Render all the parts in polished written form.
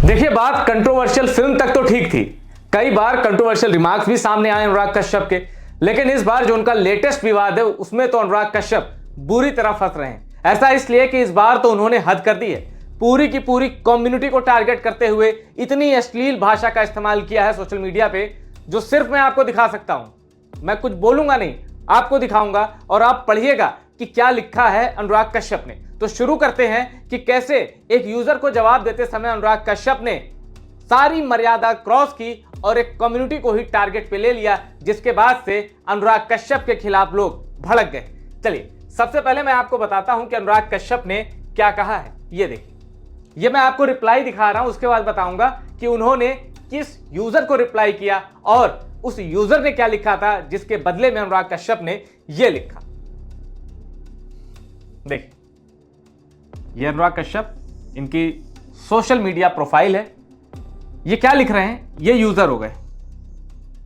देखिए, बात controversial film तक तो ठीक थी, कई बार कंट्रोवर्शियल रिमार्क्स भी सामने आए अनुराग कश्यप के, लेकिन इस बार जो उनका लेटेस्ट विवाद है उसमें तो अनुराग कश्यप बुरी तरह फंस रहे हैं। ऐसा इसलिए कि इस बार तो उन्होंने हद कर दी है, पूरी की पूरी कम्युनिटी को टारगेट करते हुए इतनी अश्लील भाषा का इस्तेमाल किया है सोशल मीडिया पे, जो सिर्फ मैं आपको दिखा सकता हूं। मैं कुछ बोलूंगा नहीं, आपको दिखाऊंगा और आप पढ़िएगा कि क्या लिखा है अनुराग कश्यप ने। तो शुरू करते हैं कि कैसे एक यूजर को जवाब देते समय अनुराग कश्यप ने सारी मर्यादा क्रॉस की और एक कम्युनिटी को ही टारगेट पे ले लिया, जिसके बाद से अनुराग कश्यप के खिलाफ लोग भड़क गए। चलिए, सबसे पहले मैं आपको बताता हूं कि अनुराग कश्यप ने क्या कहा है। ये देखिए, ये मैं आपको रिप्लाई दिखा रहा हूं, उसके बाद बताऊंगा कि उन्होंने किस यूजर को रिप्लाई किया और उस यूजर ने क्या लिखा था, जिसके बदले में अनुराग कश्यप ने यह लिखा। देखिए, ये अनुराग कश्यप, इनकी सोशल मीडिया प्रोफाइल है। ये क्या लिख रहे हैं, ये यूजर हो गए।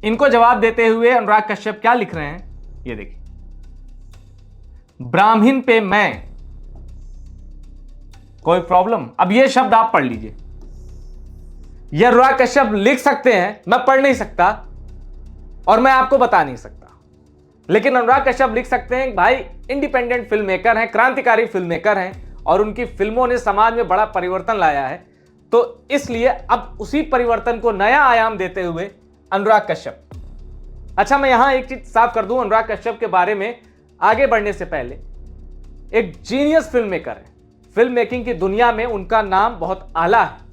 इनको जवाब देते हुए अनुराग कश्यप क्या लिख रहे हैं, ये देखिए, ब्राह्मण पे मैं कोई प्रॉब्लम। अब ये शब्द आप पढ़ लीजिए, ये अनुराग कश्यप लिख सकते हैं, मैं पढ़ नहीं सकता और मैं आपको बता नहीं सकता, लेकिन अनुराग कश्यप लिख सकते हैं। भाई इंडिपेंडेंट फिल्म मेकर हैं, क्रांतिकारी फिल्म मेकर हैं और उनकी फिल्मों ने समाज में बड़ा परिवर्तन लाया है, तो इसलिए अब उसी परिवर्तन को नया आयाम देते हुए अनुराग कश्यप। अच्छा, मैं यहां एक चीज साफ कर दूं अनुराग कश्यप के बारे में आगे बढ़ने से पहले, एक जीनियस फिल्म मेकर है। फिल्म मेकिंग की दुनिया में उनका नाम बहुत आला है,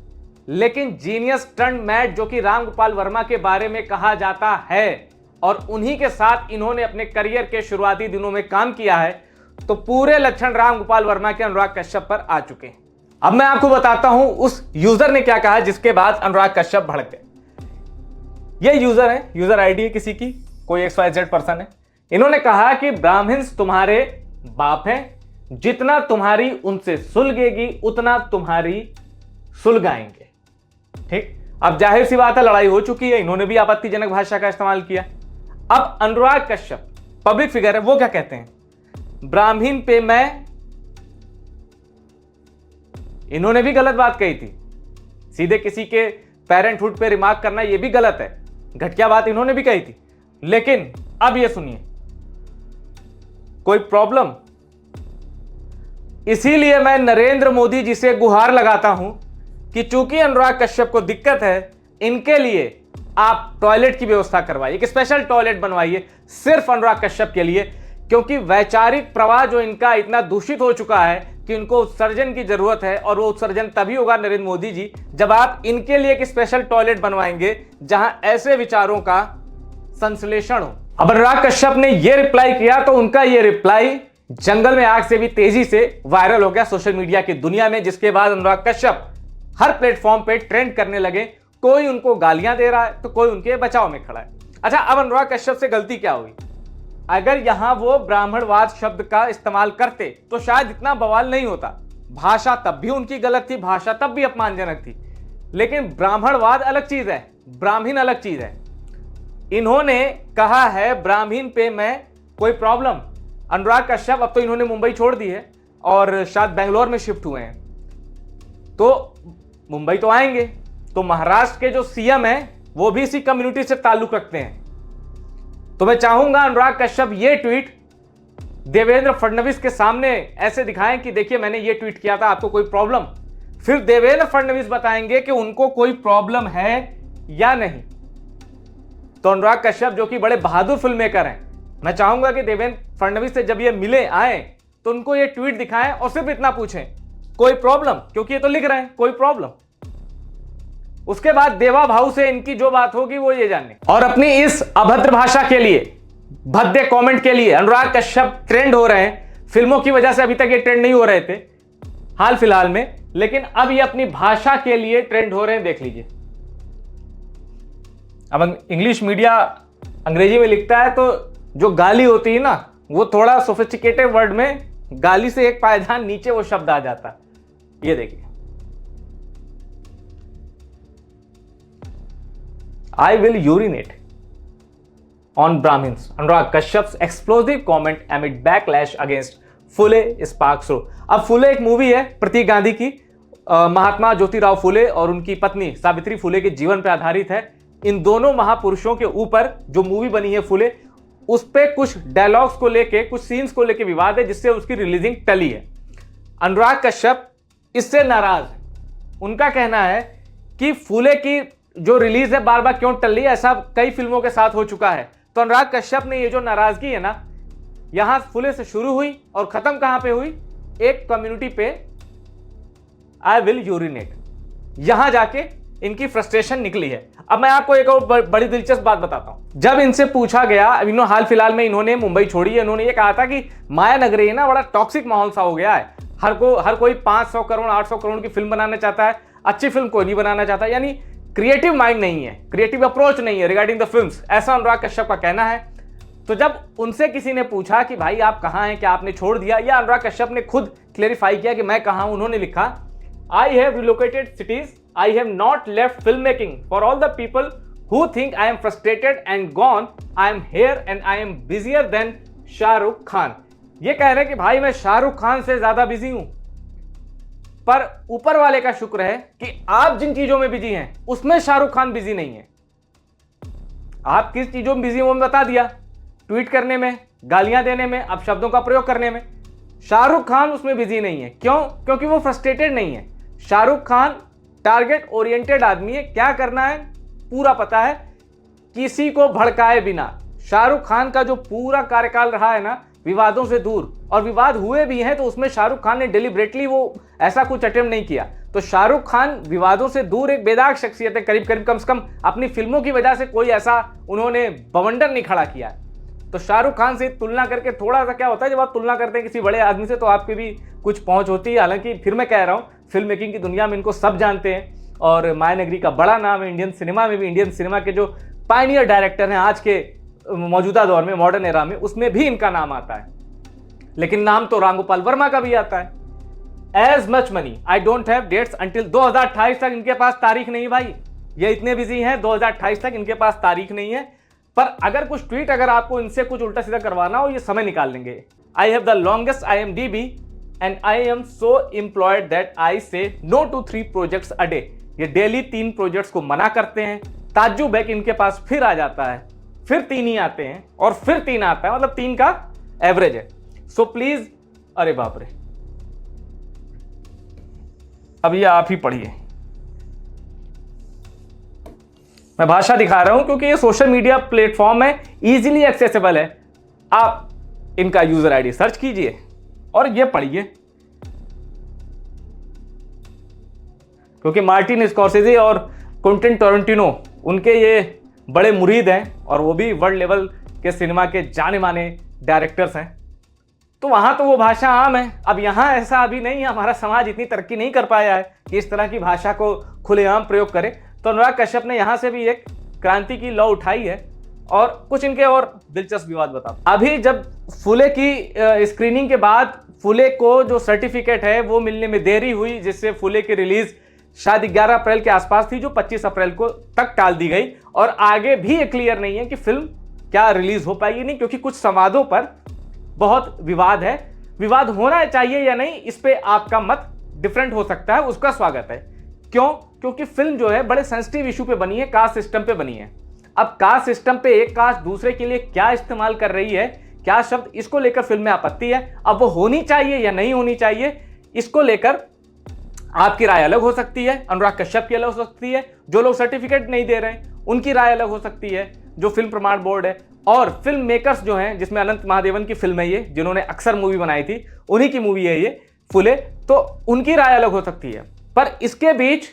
लेकिन जीनियस टर्न मैड जो कि राम गोपाल वर्मा के बारे में कहा जाता है और उन्हीं के साथ इन्होंने अपने करियर के शुरुआती दिनों में काम किया है, तो पूरे लक्षण राम गोपाल वर्मा के अनुराग कश्यप पर आ चुके हैं। अब मैं आपको बताता हूं उस यूजर ने क्या कहा, जिसके बाद अनुराग कश्यप भड़क गए। ये यूजर है, यूजर आईडी है किसी की, कोई XYZ पर्सन है। इन्होंने कहा कि ब्राह्मण तुम्हारे बाप हैं, जितना तुम्हारी उनसे सुलगेगी उतना तुम्हारी सुलगाएंगे। ठीक, अब जाहिर सी बात है, लड़ाई हो चुकी है, इन्होंने भी आपत्तिजनक भाषा का इस्तेमाल किया। अब अनुराग कश्यप पब्लिक फिगर है, वो क्या कहते हैं, ब्राह्मण पे मैं, इन्होंने भी गलत बात कही थी। सीधे किसी के पेरेंटहुड पे रिमार्क करना यह भी गलत है, घटिया बात इन्होंने भी कही थी। लेकिन अब यह सुनिए, कोई प्रॉब्लम, इसीलिए मैं नरेंद्र मोदी जी से गुहार लगाता हूं कि चूंकि अनुराग कश्यप को दिक्कत है, इनके लिए आप टॉयलेट की व्यवस्था करवाइए, एक स्पेशल टॉयलेट बनवाइए सिर्फ अनुराग कश्यप के लिए, क्योंकि वैचारिक प्रवाह जो इनका इतना दूषित हो चुका है कि उनको उत्सर्जन की जरूरत है, और वो उत्सर्जन तभी होगा नरेंद्र मोदी जी जब आप इनके लिए एक स्पेशल टॉयलेट बनवाएंगे जहां ऐसे विचारों का संश्लेषण हो। अब अनुराग कश्यप ने यह रिप्लाई किया, तो उनका यह रिप्लाई जंगल में आग से भी तेजी से वायरल हो गया सोशल मीडिया की दुनिया में, जिसके बाद अनुराग कश्यप हर प्लेटफॉर्म पे ट्रेंड करने लगे। कोई उनको गालियां दे रहा है तो कोई उनके बचाव में खड़ा है। अच्छा, अब अनुराग कश्यप से गलती क्या हुई, अगर यहां वो ब्राह्मणवाद शब्द का इस्तेमाल करते तो शायद इतना बवाल नहीं होता। भाषा तब भी उनकी गलत थी, भाषा तब भी अपमानजनक थी, लेकिन ब्राह्मणवाद अलग चीज है, ब्राह्मण अलग चीज है। इन्होंने कहा है ब्राह्मण पे मैं कोई प्रॉब्लम। अनुराग कश्यप अब तो इन्होंने मुंबई छोड़ दी है और शायद बेंगलोर में शिफ्ट हुए हैं, तो मुंबई तो आएंगे, तो महाराष्ट्र के जो सीएम हैं वो भी इसी कम्युनिटी से ताल्लुक रखते हैं। तो मैं चाहूंगा अनुराग कश्यप ये ट्वीट देवेंद्र फडणवीस के सामने ऐसे दिखाएं कि देखिए मैंने ये ट्वीट किया था, आपको कोई प्रॉब्लम। फिर देवेंद्र फडणवीस बताएंगे कि उनको कोई प्रॉब्लम है या नहीं। तो अनुराग कश्यप जो कि बड़े बहादुर फिल्म मेकर हैं, मैं चाहूंगा कि देवेंद्र फडणवीस से जब ये मिले आए तो उनको ये ट्वीट दिखाएं और सिर्फ इतना पूछें कोई प्रॉब्लम, क्योंकि ये तो लिख रहे हैं कोई प्रॉब्लम। उसके बाद देवा भाऊ से इनकी जो बात होगी वो ये जानने। और अपनी इस अभद्र भाषा के लिए, भद्दे कमेंट के लिए अनुराग कश्यप ट्रेंड हो रहे हैं। फिल्मों की वजह से अभी तक ये ट्रेंड नहीं हो रहे थे हाल फिलहाल में, लेकिन अब ये अपनी भाषा के लिए ट्रेंड हो रहे हैं, देख लीजिए। अब इंग्लिश मीडिया अंग्रेजी में लिखता है तो जो गाली होती है ना, वो थोड़ा सोफिस्टिकेटेड वर्ड में गाली से एक पायदान नीचे वो शब्द आ जाता है। ये देखिए, I will urinate on Brahmins. Anurag Kashyap's explosive comment amid backlash against Phule sparks रो। अब फुले एक मूवी है प्रतीक गांधी की, महात्मा ज्योतिराव फुले और उनकी पत्नी सावित्री फुले के जीवन पर आधारित है। इन दोनों महापुरुषों के ऊपर जो मूवी बनी है फुले, उस पे कुछ डायलॉग्स को लेके, कुछ सीन्स को लेके विवाद है, जिससे उसकी रिलीजिंग टली है। अनुराग कश्यप इससे नाराज है। उनका कहना है कि फुले की जो रिलीज है बार बार क्यों टल रही है, ऐसा कई फिल्मों के साथ हो चुका है। तो अनुराग कश्यप ने ये जो नाराजगी है ना, यहां फुले से शुरू हुई और खत्म कहां पे हुई, एक कम्युनिटी पे आई विल यूरिनेट, यहां जाके इनकी फ्रस्ट्रेशन निकली है। अब मैं आपको एक और बड़ी दिलचस्प बात बताता हूं। जब इनसे पूछा गया, हाल फिलहाल में इन्होंने मुंबई छोड़ी है, इन्होंने ये कहा था कि माया नगरी है ना, बड़ा टॉक्सिक माहौल सा हो गया है, हर कोई 500 करोड़ 800 करोड़ की फिल्म बनाना चाहता है, अच्छी फिल्म कोई नहीं बनाना चाहता, यानी क्रिएटिव माइंड नहीं है, क्रिएटिव अप्रोच नहीं है रिगार्डिंग द फिल्म्स, ऐसा अनुराग कश्यप का कहना है। तो जब उनसे किसी ने पूछा कि भाई आप कहां हैं, क्या आपने छोड़ दिया, या अनुराग कश्यप ने खुद क्लेरिफाई किया कि मैं कहां हूं, उन्होंने लिखा, I have relocated cities, I have not left filmmaking. For all the people who think I am frustrated and gone, I am here and I am busier than Shahrukh Khan. ये कह रहे हैं कि भाई मैं शाहरुख खान से ज्यादा बिजी हूं, पर ऊपर वाले का शुक्र है कि आप जिन चीजों में बिजी हैं उसमें शाहरुख खान बिजी नहीं है। आप किस चीजों में बिजी हैं वो मैं बता दिया, ट्वीट करने में, गालियां देने में, अपशब्दों का प्रयोग करने में। शाहरुख खान उसमें बिजी नहीं है। क्यों? क्योंकि वो फ्रस्ट्रेटेड नहीं है। शाहरुख खान टारगेट ओरिएंटेड आदमी है, क्या करना है पूरा पता है, किसी को भड़काए बिना। शाहरुख खान का जो पूरा कार्यकाल रहा है ना, विवादों से दूर, और विवाद हुए भी हैं तो उसमें शाहरुख खान ने डिलिबरेटली वो ऐसा कुछ अटेम्प्ट नहीं किया। तो शाहरुख खान विवादों से दूर एक बेदाग शख्सियत है, करीब करीब कम से कम अपनी फिल्मों की वजह से कोई ऐसा उन्होंने बवंडर नहीं खड़ा किया। तो शाहरुख खान से तुलना करके थोड़ा सा क्या होता है, जब आप तुलना करते हैं किसी बड़े आदमी से तो आपकी भी कुछ पहुंच होती है। हालांकि फिर मैं कह रहा हूं, फिल्म मेकिंग की दुनिया में इनको सब जानते हैं और माया नगरी का बड़ा नाम है इंडियन सिनेमा में भी। इंडियन सिनेमा के जो पायनियर डायरेक्टर हैं आज के मौजूदा दौर में, मॉडर्न एरा में, उसमें भी इनका नाम आता है। लेकिन नाम तो रामगोपाल वर्मा का भी आता है। As much money I don't have dates until 2028 तक इनके पास तारीख नहीं भाई। ये इतने बिजी हैं, 2028 तक इनके पास तारीख नहीं है। पर अगर कुछ ट्वीट, अगर आपको इनसे कुछ उल्टा सीधा करवाना हो, ये समय निकाल लेंगे। I have the longest IMDb and I am so employed that I say no to 3 projects a day. ये डेली 3 प्रोजेक्ट्स को मना करते हैं। ताज्जुब है कि इनके पास फिर आ जाता है, फिर 3 ही आते हैं और फिर 3 आता है, मतलब 3 का एवरेज है। सो प्लीज, अरे बाप रे, अब ये आप ही पढ़िए। मैं भाषा दिखा रहा हूं क्योंकि ये सोशल मीडिया प्लेटफॉर्म है, इजीली एक्सेसिबल है। आप इनका यूजर आईडी सर्च कीजिए और ये पढ़िए, क्योंकि मार्टिन स्कॉर्सेज़े और क्विंटन टोरेंटिनो उनके ये बड़े मुरीद हैं और वो भी वर्ल्ड लेवल के सिनेमा के जाने माने डायरेक्टर्स हैं। तो वहां तो वो भाषा आम है। अब यहां ऐसा अभी नहीं है, हमारा समाज इतनी तरक्की नहीं कर पाया है कि इस तरह की भाषा को खुलेआम प्रयोग करे। तो अनुराग कश्यप ने यहां से भी एक क्रांति की लौ उठाई है। और कुछ इनके और दिलचस्प विवाद बताओ। अभी जब फुले की स्क्रीनिंग के बाद फुले को जो सर्टिफिकेट है वो मिलने में देरी हुई, जिससे फुले की रिलीज शायद 11 अप्रैल के आसपास थी, जो 25 अप्रैल को तक टाल दी गई। और आगे भी ये क्लियर नहीं है कि फिल्म क्या रिलीज हो पाएगी नहीं, क्योंकि कुछ संवादों पर बहुत विवाद है। विवाद होना चाहिए या नहीं, इस पे आपका मत डिफरेंट हो सकता है, उसका स्वागत है। क्यों? क्योंकि फिल्म जो है बड़े सेंसिटिव इशू पे बनी है, कास्ट सिस्टम पे बनी है। अब कास्ट सिस्टम पे एक कास्ट दूसरे के लिए क्या इस्तेमाल कर रही है, क्या शब्द, इसको लेकर फिल्म में आपत्ति है। अब वो होनी चाहिए या नहीं होनी चाहिए, इसको लेकर आपकी राय अलग हो सकती है, अनुराग कश्यप की अलग हो सकती है, जो लोग सर्टिफिकेट नहीं दे रहे हैं उनकी राय अलग हो सकती है, जो फिल्म प्रमाण बोर्ड है, और फिल्म मेकर्स जो हैं, जिसमें अनंत महादेवन की फिल्म है ये, जिन्होंने अक्सर मूवी बनाई थी, उन्हीं की मूवी है ये फुले, तो उनकी राय अलग हो सकती है। पर इसके बीच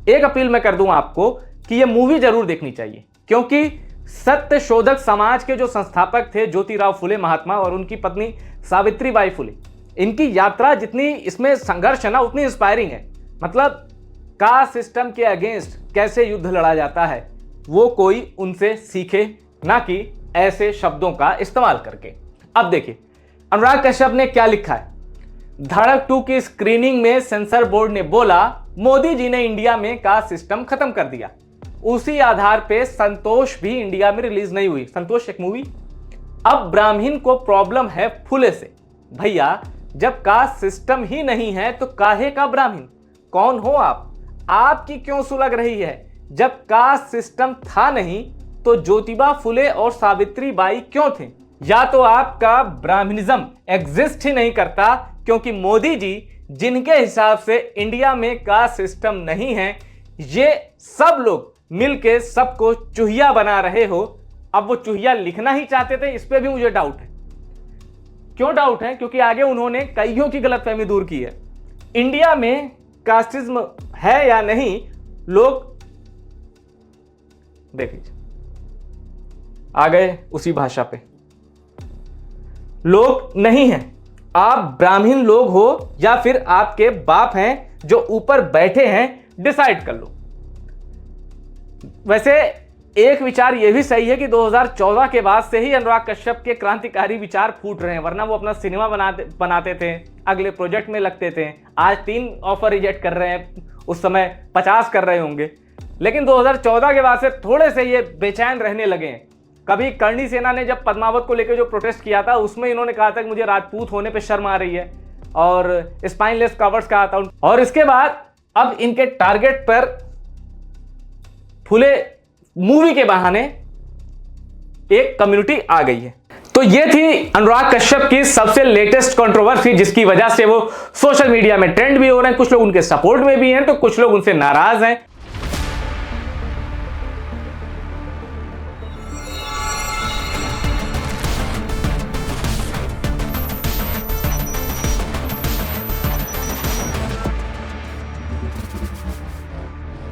एक अपील मैं कर दूं आपको कि ये मूवी जरूर देखनी चाहिए, क्योंकि सत्य शोधक समाज के जो संस्थापक थे ज्योतिराव फुले महात्मा और उनकी पत्नी सावित्रीबाई फुले, इनकी यात्रा जितनी इसमें संघर्ष है ना, उतनी इंस्पायरिंग है। मतलब कास्ट सिस्टम के अगेंस्ट कैसे युद्ध लड़ा जाता है, वो कोई उनसे सीखे, ना कि ऐसे शब्दों का इस्तेमाल करके। अब देखिए अनुराग कश्यप ने क्या लिखा है। धड़क 2 की स्क्रीनिंग में सेंसर बोर्ड ने बोला मोदी जी ने इंडिया में कास्ट सिस्टम खत्म कर दिया। उसी आधार पे संतोष भी इंडिया में रिलीज नहीं हुई। संतोष एक मूवी। अब ब्राह्मण को प्रॉब्लम है फुले से। भैया जब कास्ट सिस्टम ही नहीं है तो काहे का ब्राह्मण? कौन हो आपकी क्यों सुलग रही है? जब कास्ट सिस्टम था नहीं तो ज्योतिबा फुले और सावित्री बाई क्यों थे? या तो आपका ब्राह्मणिज्म एग्जिस्ट ही नहीं करता, क्योंकि मोदी जी जिनके हिसाब से इंडिया में कास्ट सिस्टम नहीं है, ये सब लोग मिलके सबको चूहिया बना रहे हो। अब वो चूहिया लिखना ही चाहते थे, इस पे भी मुझे डाउट है। क्यों डाउट है? क्योंकि आगे उन्होंने कईयों की गलतफहमी दूर की है। इंडिया में कास्टिज्म है या नहीं, लोग देख लीजिए, आ गए उसी भाषा पे। लोग नहीं हैं, आप ब्राह्मण लोग हो या फिर आपके बाप हैं जो ऊपर बैठे हैं, डिसाइड कर लो। वैसे एक विचार यह भी सही है कि 2014 के बाद से ही अनुराग कश्यप के क्रांतिकारी विचार फूट रहे हैं, वरना वो अपना सिनेमा बनाते थे, अगले प्रोजेक्ट में लगते थे। आज 3 ऑफर रिजेक्ट कर रहे हैं, उस समय 50 कर रहे होंगे। लेकिन 2014 के बाद से थोड़े से ये बेचैन रहने लगे हैं। कभी करणी सेना ने जब पद्मावत को लेकर जो प्रोटेस्ट किया था, उसमें इन्होंने कहा था कि मुझे राजपूत होने पे शर्म आ रही है, और स्पाइनलेस कवर्स कहा था। और इसके बाद अब इनके टारगेट पर फुले मूवी के बहाने एक कम्युनिटी आ गई है। तो ये थी अनुराग कश्यप की सबसे लेटेस्ट कंट्रोवर्सी, जिसकी वजह से वो सोशल मीडिया में ट्रेंड भी हो रहे हैं। कुछ लोग उनके सपोर्ट में भी हैं तो कुछ लोग उनसे नाराज हैं।